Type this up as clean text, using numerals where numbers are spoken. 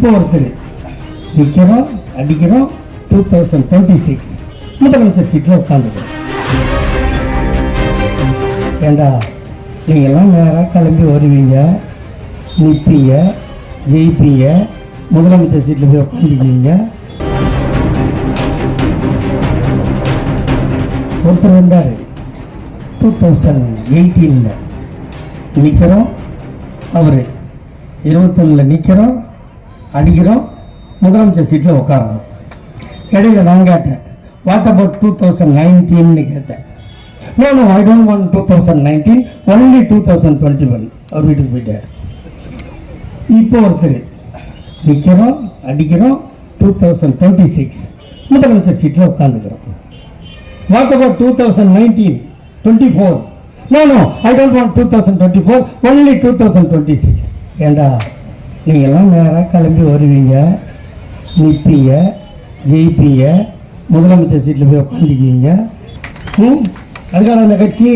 இப்போ ஒருத்தர் நிற்கிறோம் அடிக்கிறோம் 2026 முதலமைச்சர் சீட்டில் உட்காந்துக்கிறோம். ஏண்டா நீங்கள்லாம் நேராக கிளம்பி வருவீங்க, நிற்பீங்க, ஜெயிப்பீங்க, முதலமைச்சர் சீட்டில் போய் உட்காந்துக்குவீங்க. ஒருத்தர் வந்தார் 2018 நிற்கிறோம், அவர் 21 நிற்கிறோம், அடிக்கிறோம், முதலமைச்சர் சீட்டில் உட்காரணும். இடையில நான் கேட்டேன், வாட் அபவுட் 2019 கேட்டேன். No no I don't want 2019, only 2021. அவர் வீட்டுக்கு போயிட்டார். இப்போ ஒருத்தர் நிற்கிறோம் அடிக்கிறோம் 2026 முதலமைச்சர் சீட்டில் உட்காந்துக்கிறோம். What about 2019, 24? No no I don't want 2024, only 2026. ஏண்டா நீங்கள்லாம் நேராக கிளம்பி வருவீங்க, நிற்பீங்க, ஜெயிப்பீங்க, முதலமைச்சர் சீட்டில் போய் உட்காந்துக்குவீங்க. அதுக்கான அந்த கட்சி